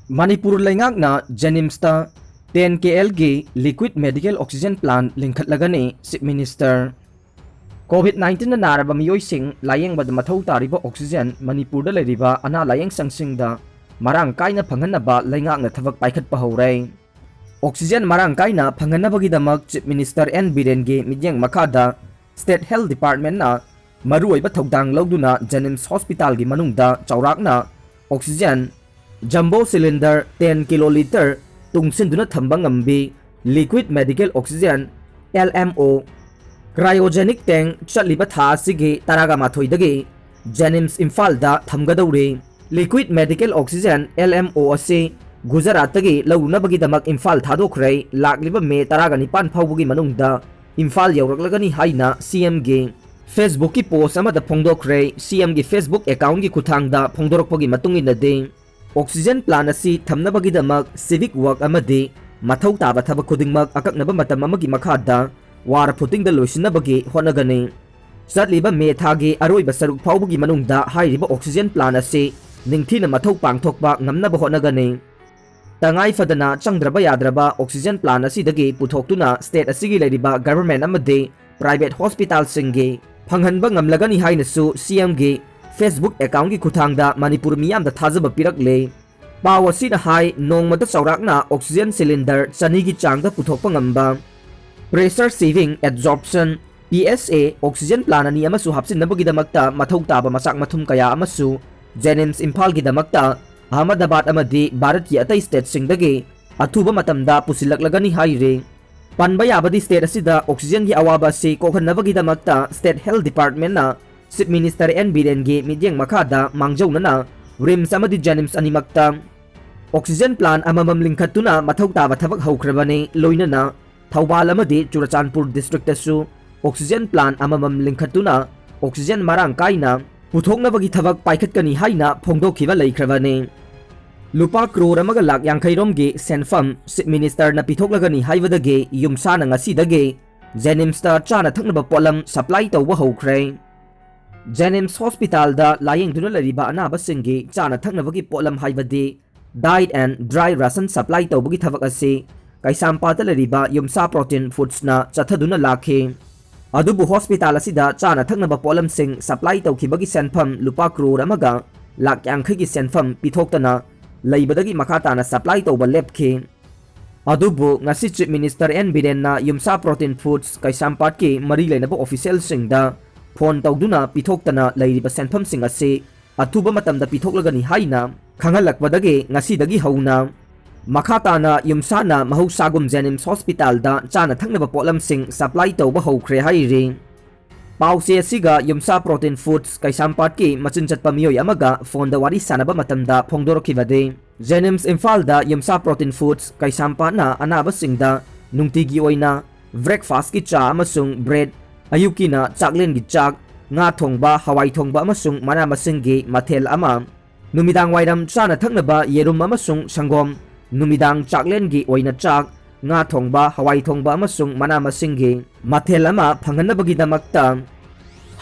Manipur Laingakna Janimsta 10 KL gi liquid medical oxygen plant lingkhatlagani Chief Minister COVID-19 na naraba miyoising layengba mathau tariba oxygen Manipur da leriba ana layeng sangsingda marang kaina phanganaba laingakna thabak paikhatpa haurai oxygen marang kaina phanganabagi damak Chief Minister N Biren gi midyeng makada State Health Department na maruoiba thodang lawduna Janims Hospital gi manungda chaurakna oxygen jumbo cylinder 10 kiloliter tungsinduna thamba ngambi liquid medical oxygen LMO cryogenic tank chatliba tha asigi taraga mathoidagi Janims Imphal da thamgadawri liquid medical oxygen LMO ase Gujarat tagi launabagi damak Imphal thadokhrei lakliba me taraga nipan phawbugi manungda Imphal yawraklagani haina CM gi Facebook ki post amada phongdokhrei CM gi Facebook account gi kuthangda phongdorokpagi matungina de oxygen plant asi thamnabagi damak civic work amadi mathau taba thaba khudingmak akaknaba matam amagi makhada war putting da loisinabagi honagani satliba me thagi aroiba saruk phawbugi manungda hairiba oxygen plant asi ningthina mathau pangthokba ngamnaba honagani tangai fadana changdraba yadraba oxygen plant asi dagi puthoktuna state asigi leriba government amadi private hospital singi phanghanba ngamlagani hainasu CM gi Facebook account ki kuthangda Manipur miyam da thajaba pirakle pawasi da hai nongmada chaurakna oxygen cylinder chani gi changda puthokpa ngamba pressure saving absorption PSA oxygen plant ani amasu hapsinnabagi damakta mathau taba masak mathum kaya amasu Janims Imphal gi damakta Ahmedabad amadi Bharat ki atai state singdagi athuba matamda pusilaklagani haire panba yabadi state asida oxygen gi awaba se kokhanabagi damakta State Health Department na Chief Minister N Biren gi midyeng makada mangjawnana RIMS amadi Janims animakta oxygen plant amamam lingkhatuna mathau taba thabak haukrabani loinana Thoubal amadi Churachandpur district asu oxygen plant amamam lingkhatuna oxygen marang kaina puthoknabagi thabak paikhatkani haina phongdokhiba leikrabani lupa crore amaga lak yangkhairom gi senfam Chief Minister na pithoklagani haibadagi yumsana ngasidagi Janims ta chana thaknaba polam supply tawba haukhre Janims Hospital da layeng duna lariba anaba singi chana thaknabagi polam haibadi diet and dry ration supply tawbagi thabak ase kaisampata lariba yumsa protein foods na chathaduna lakhe adubu hospital asida chana thaknaba polam sing supply tawkhibagi senfam lupa crore amaga lak yangkhai gi senfam pithoktana leibadagi makhatana supply tawba lepkhe adubu ngasi Chief Minister N Biren na yumsa protein foods kaisampat ki mari leinaba official singda phone tawduna pithoktana leiriba senfam sing ase athuba matamda pithoklagani haina khangalakwadagi ngasidagi hauna makhatana yumsana mahusagum Janims Hospital da chana thaknaba polam sing supply tawba haukhre haire pause asiga yumsa protein foods kaisampat ki machinchat pamiyoi amaga phone da wari sanaba matamda phongdorokhibade Janims Imphal da yumsa protein foods kaisampat na anaba singda nungtigi oina breakfast ki cha amasung bread ayuki na chaklen gi chak nga thongba hawai thongba amasung mana masing gi mathel ama numidang wairam chana thaknaba yerum amasung sangom numidang chaklen gi oina chak nga thongba hawai thongba amasung mana masing gi mathel ama phanganabagi damakta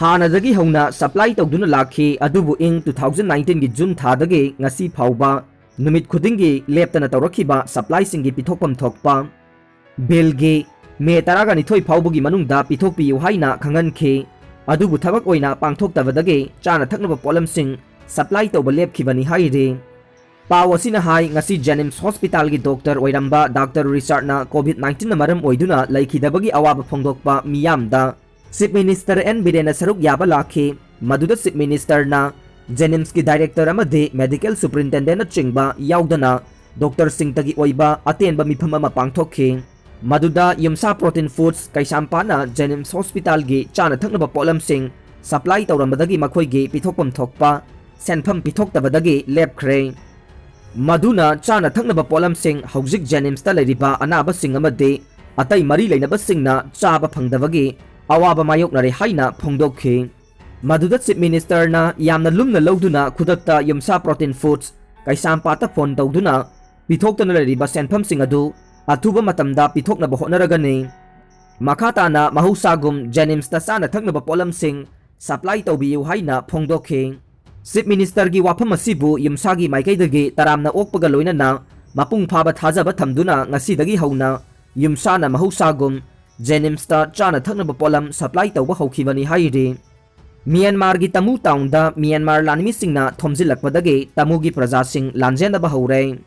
hanadagi hauna supply tawduna lakhi adubu ing 2019 gi June thadagi ngasi phawba numit khudingi leptana tawrakhiba supply singi pithokpam thokpa bill gi me taraga ni thoi phawbugi manungda pithokpi haina khangankhe adubu thabak oina pangthoktabadagi chana thaknaba polam sing supply tawba lepkhibani haire pawasina hai ngasi Janims Hospital gi doctor oiramba Dr. Richard na COVID-19 na maram oiduna laikhidabagi awaba phongdokpa miyamda Chief Minister N Biren na saruk yaba lakhi maduda Chief Minister na Janims ki director amadi medical superintendent na chingba yaudana Dr. Singh tagi oiba atenba mifam ama pangthokhi maduda yumsa protein foods kaisampana Janims Hospital gi chana thaknaba polam sing supply tawrambadagi makhoi gi pithokpam thokpa senfam pithoktabadagi lepkhre maduna chana thaknaba polam sing hauzik Janims ta leriba anaba sing amadi atai mari leinaba singna chaba phangdabagi awaba mayoknare haina phongdokhi maduda Chief Minister na yamna lumna lawduna khudakta yumsa protein foods kaisampata phone tawduna pithoktana leriba senfam sing adu athuba matamda pithoknaba honaragani makhatana mahusagum Janims ta sana thaknaba polam sing supply tawbiyu haina phongdokhi Chief Minister gi wafam asibu yumsagi maikaidagi taramna okpaga loinana mapung phaba thajaba thamduna ngasidagi hauna yumsana mahusagum Jenimsta chana thaknaba polam supply tawba haukhibani hairi Myanmar gi Tamu town da Myanmar lanmi singna thomjilakpadagi Tamu gi praja sing lanjenaba haure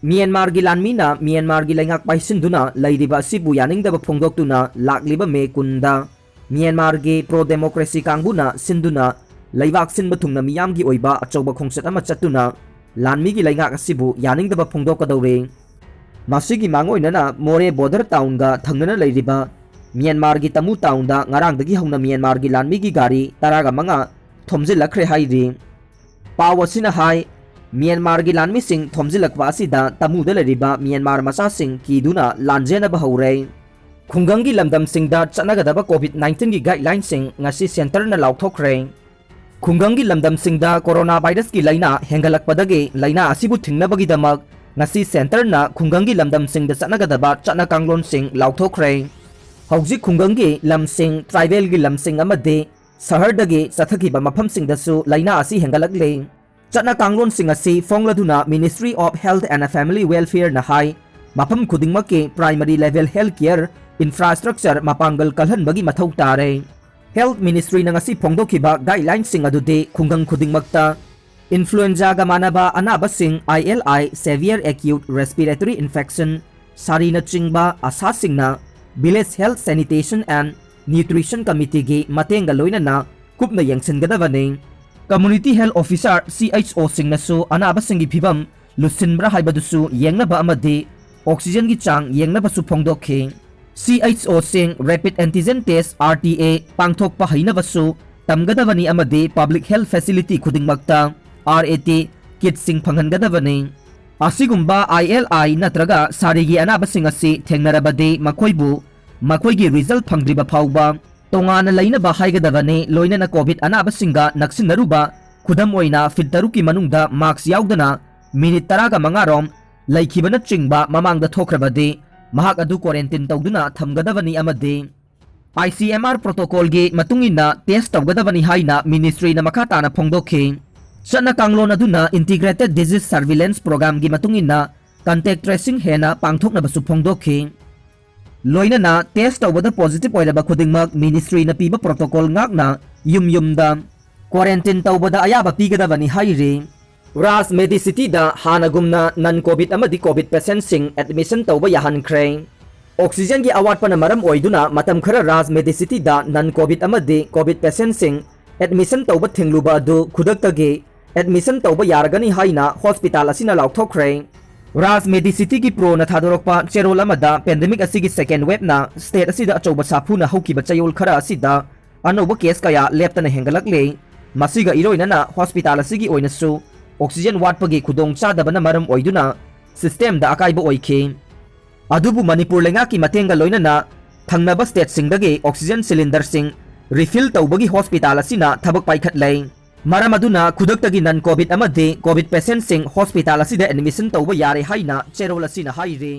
Myanmar gi lanmi na Myanmar gi laingak paisinduna lairiba asibu yaningdaba phongdoktuna lakliba me kunda Myanmar gi pro democracy kangbuna sinduna Laibak sinba thungna miyam gi oiba achauba khongset ama chatuna lanmi gi laingak asibu yaningdaba phongdokadawre Masigi mangoinana More border town ga thangnana lairiba Myanmar gi Tamu town da ngarangdagi hauna Myanmar gi lanmi gi gari taraga manga thomjilakre hairi pawasina hai Myanmar gi lanmi sing thomjilakwa asida Tamu da lairiba Myanmar masa sing kiduna lanjena ba haure khungangi lamdam singda chanagadaba COVID-19 gi guideline sing ngasi center na lauthokre khungangi lamdam singda coronavirus gi laina hengalakpadagi laina asibu thingnabagi damak ngasi center na khungangi lamdam singda chanagadaba chana kanglon sing lauthokre hauji khungangi lamsing tribal gi lamsing amade sahardagi chathakiba mafam singdasu laina asi hengalakle chana kanglon sing asi fongladuna Ministry of Health and Family Welfare na hai mafam khudingmaki primary level health care infrastructure mapangal kalhanbagi mathau tare Health Ministry na ngasi phongdokhiba guidelines sing adude khungang khudingmakta influenza ga manaba anaba sing ILI severe acute respiratory infection sarina chingba asa singna village health sanitation and nutrition committee gi matenga loinana kupna yengsingadabane community health officer CHO singna su anaba singi phibam lusinbra haibadusu yengnaba amadi oxygen gi chang yengnaba su phongdokhe CHO sing rapid antigen test RTA pangthokpa hainabasu tamgadabani amadi public health facility khudingmakta RAT kit sing phanghangadabani asigumba ILI natraga sarigi anaba sing asi thengnarabade makoigi result phangdriba phawba tongana lainaba haigadabani loinana covid anaba singa naksinaruba khudam oina filteruki manungda marks yaudana minute 10 ga mangarom laikhibana chingba mamangda thokrabade mahak adu quarantine tawduna thamgadabani amade ICMR protocol gi matungina test tawgadabani haina ministry na makata na phongdokhe chana kanglon aduna integrated disease surveillance program gi matungina contact tracing hena pangthokna basu phongdokhe loinana test tawbada positive oilaba khudingmak ministry na piba protocol ngakna yumda quarantine tawbada ayaba pigadabani haire Ras Medicity da hanagumna non-COVID amadi COVID patient sing admission tawba yahankre oxygen gi award pana maram oiduna matam khara Ras Medicity da non-COVID amadi COVID patient sing admission tawba thingluba adu khudaktage admission tawba yaragani haina hospital asina lauthokre Ras Medicity gi pro na thadorokpa cherol amada pandemic asigi second wave na state asida achauba saphuna haukiba chayol khara asida anoba case kaya leptana hengalakle masiga iroinana hospital asigi oinasu oxygen watpagi khudong chadabana maram oiduna system da akaiba oikhe adubu Manipur lengaki matenga loinana thangnaba state singdagi oxygen cylinder sing refill tawbagi hospital asina thabak paikhatlai maram aduna khudaktagi non covid amade covid patient sing hospital asida admission tawba yare haina cherol asina haire